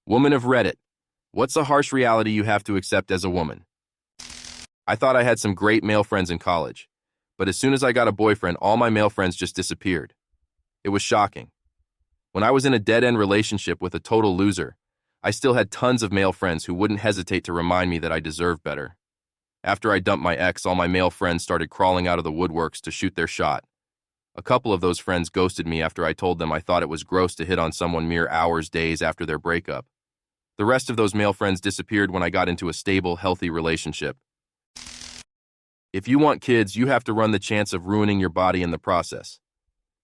Woman of Reddit, what's a harsh reality you have to accept as a woman? I thought I had some great male friends in college, but as soon as I got a boyfriend, all my male friends just disappeared. It was shocking. When I was in a dead-end relationship with a total loser, I still had tons of male friends who wouldn't hesitate to remind me that I deserved better. After I dumped my ex, all my male friends started crawling out of the woodworks to shoot their shot. A couple of those friends ghosted me after I told them I thought it was gross to hit on someone mere hours, days after their breakup. The rest of those male friends disappeared when I got into a stable, healthy relationship. If you want kids, you have to run the chance of ruining your body in the process.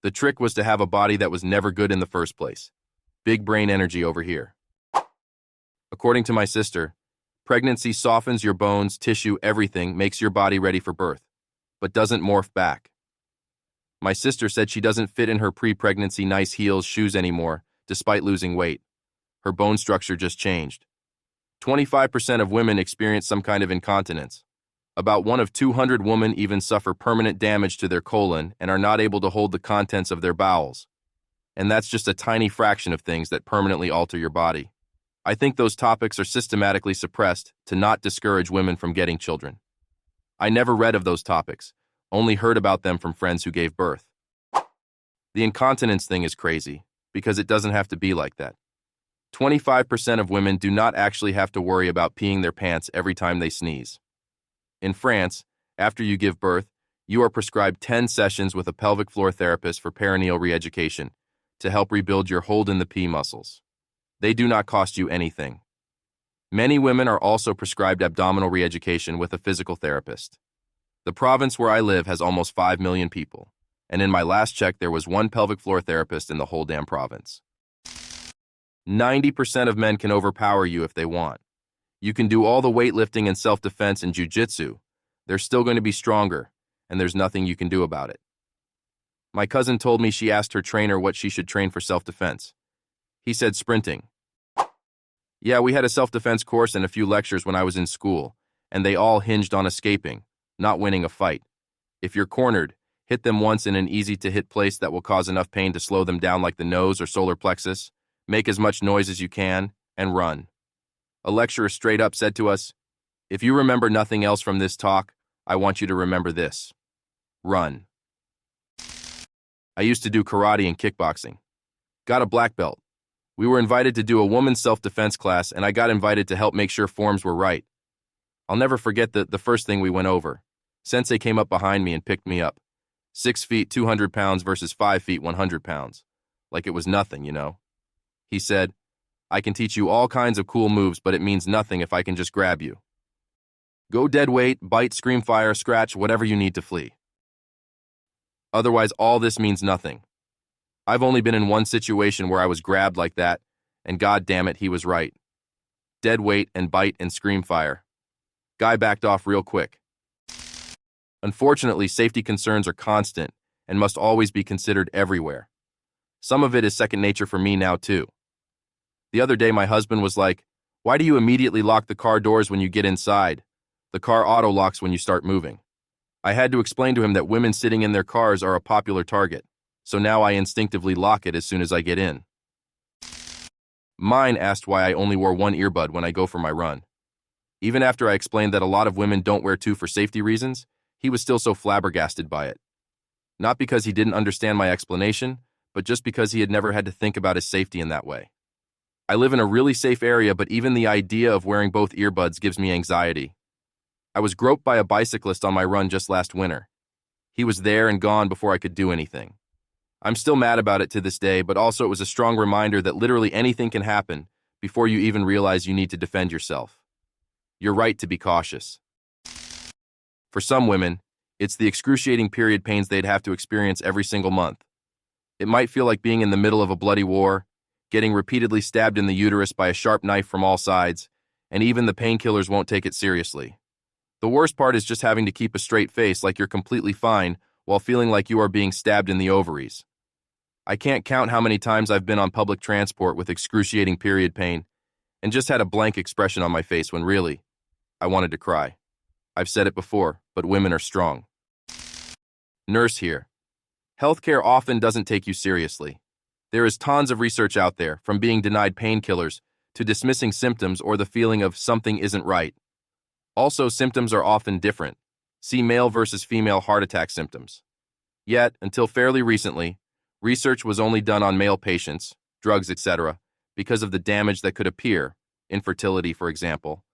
The trick was to have a body that was never good in the first place. Big brain energy over here. According to my sister, pregnancy softens your bones, tissue, everything, makes your body ready for birth, but doesn't morph back. My sister said she doesn't fit in her pre-pregnancy nice heels, shoes anymore, despite losing weight. Her bone structure just changed. 25% of women experience some kind of incontinence. About 1 of 200 women even suffer permanent damage to their colon and are not able to hold the contents of their bowels. And that's just a tiny fraction of things that permanently alter your body. I think those topics are systematically suppressed to not discourage women from getting children. I never read of those topics, only heard about them from friends who gave birth. The incontinence thing is crazy, because it doesn't have to be like that. 25% of women do not actually have to worry about peeing their pants every time they sneeze. In France, after you give birth, you are prescribed 10 sessions with a pelvic floor therapist for perineal re-education to help rebuild your hold in the pee muscles. They do not cost you anything. Many women are also prescribed abdominal re-education with a physical therapist. The province where I live has almost 5 million people, and in my last check there was 1 pelvic floor therapist in the whole damn province. 90% of men can overpower you if they want. You can do all the weightlifting and self-defense and jiu-jitsu. They're still going to be stronger, and there's nothing you can do about it. My cousin told me she asked her trainer what she should train for self-defense. He said sprinting. Yeah, we had a self-defense course and a few lectures when I was in school, and they all hinged on escaping, not winning a fight. If you're cornered, hit them once in an easy-to-hit place that will cause enough pain to slow them down like the nose or solar plexus. Make as much noise as you can, and run. A lecturer straight up said to us, "If you remember nothing else from this talk, I want you to remember this. Run." I used to do karate and kickboxing. Got a black belt. We were invited to do a woman's self-defense class, and I got invited to help make sure forms were right. I'll never forget the first thing we went over. Sensei came up behind me and picked me up. 6 feet, 200 pounds versus 5 feet, 100 pounds. Like it was nothing, you know. He said, "I can teach you all kinds of cool moves, but it means nothing if I can just grab you. Go dead weight, bite, scream fire, scratch, whatever you need to flee. Otherwise, all this means nothing." I've only been in one situation where I was grabbed like that, and god damn it, he was right. Dead weight and bite and scream fire. Guy backed off real quick. Unfortunately, safety concerns are constant and must always be considered everywhere. Some of it is second nature for me now, too. The other day, my husband was like, "Why do you immediately lock the car doors when you get inside? The car auto-locks when you start moving." I had to explain to him that women sitting in their cars are a popular target, so now I instinctively lock it as soon as I get in. Mine asked why I only wore 1 earbud when I go for my run. Even after I explained that a lot of women don't wear 2 for safety reasons, he was still so flabbergasted by it. Not because he didn't understand my explanation, but just because he had never had to think about his safety in that way. I live in a really safe area, but even the idea of wearing both earbuds gives me anxiety. I was groped by a bicyclist on my run just last winter. He was there and gone before I could do anything. I'm still mad about it to this day, but also it was a strong reminder that literally anything can happen before you even realize you need to defend yourself. You're right to be cautious. For some women, it's the excruciating period pains they'd have to experience every single month. It might feel like being in the middle of a bloody war, getting repeatedly stabbed in the uterus by a sharp knife from all sides, and even the painkillers won't take it seriously. The worst part is just having to keep a straight face like you're completely fine while feeling like you are being stabbed in the ovaries. I can't count how many times I've been on public transport with excruciating period pain and just had a blank expression on my face when really, I wanted to cry. I've said it before, but women are strong. Nurse here. Healthcare often doesn't take you seriously. There is tons of research out there, from being denied painkillers to dismissing symptoms or the feeling of something isn't right. Also, symptoms are often different. See male versus female heart attack symptoms. Yet, until fairly recently, research was only done on male patients, drugs, etc., because of the damage that could appear, infertility, for example.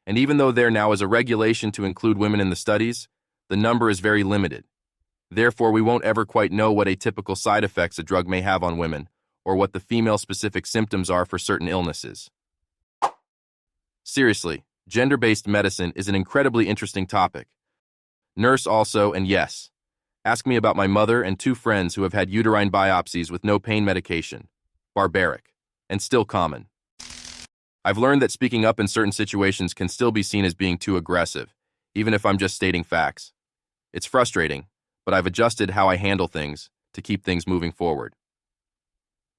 And even though there now is a regulation to include women in the studies, the number is very limited. Therefore, we won't ever quite know what atypical side effects a drug may have on women, or what the female-specific symptoms are for certain illnesses. Seriously, gender-based medicine is an incredibly interesting topic. Nurse also, and yes, ask me about my mother and 2 friends who have had uterine biopsies with no pain medication. Barbaric, and still common. I've learned that speaking up in certain situations can still be seen as being too aggressive, even if I'm just stating facts. It's frustrating, but I've adjusted how I handle things to keep things moving forward.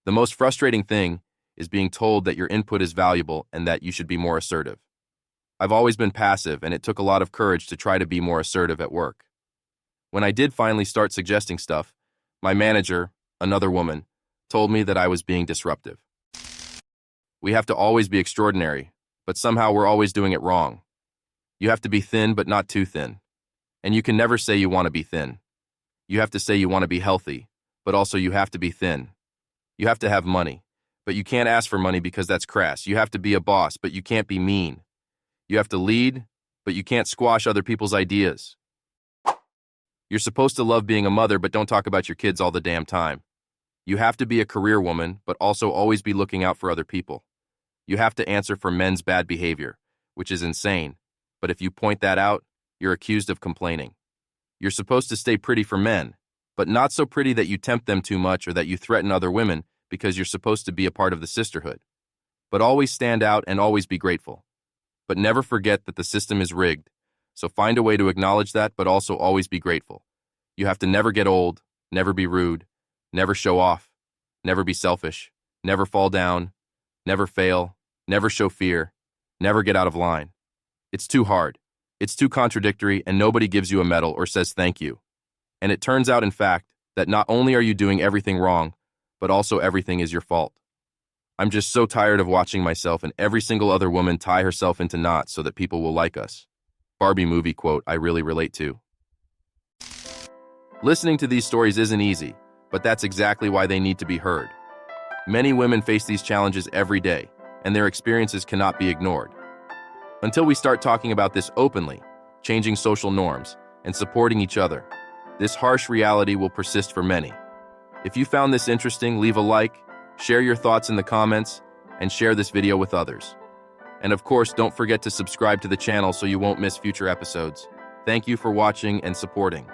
The most frustrating thing is being told that your input is valuable and that you should be more assertive. I've always been passive, and it took a lot of courage to try to be more assertive at work. When I did finally start suggesting stuff, my manager, another woman, told me that I was being disruptive. We have to always be extraordinary, but somehow we're always doing it wrong. You have to be thin, but not too thin. And you can never say you want to be thin. You have to say you want to be healthy, but also you have to be thin. You have to have money, but you can't ask for money because that's crass. You have to be a boss, but you can't be mean. You have to lead, but you can't squash other people's ideas. You're supposed to love being a mother, but don't talk about your kids all the damn time. You have to be a career woman, but also always be looking out for other people. You have to answer for men's bad behavior, which is insane, but if you point that out, you're accused of complaining. You're supposed to stay pretty for men, but not so pretty that you tempt them too much or that you threaten other women because you're supposed to be a part of the sisterhood. But always stand out and always be grateful. But never forget that the system is rigged, so find a way to acknowledge that, but also always be grateful. You have to never get old, never be rude, never show off, never be selfish, never fall down, never fail, never show fear, never get out of line. It's too hard. It's too contradictory, and nobody gives you a medal or says thank you. And it turns out, in fact, that not only are you doing everything wrong, but also everything is your fault. I'm just so tired of watching myself and every single other woman tie herself into knots so that people will like us. Barbie movie quote I really relate to. Listening to these stories isn't easy, but that's exactly why they need to be heard. Many women face these challenges every day, and their experiences cannot be ignored. Until we start talking about this openly, changing social norms, and supporting each other, this harsh reality will persist for many. If you found this interesting, leave a like, share your thoughts in the comments, and share this video with others. And of course, don't forget to subscribe to the channel so you won't miss future episodes. Thank you for watching and supporting.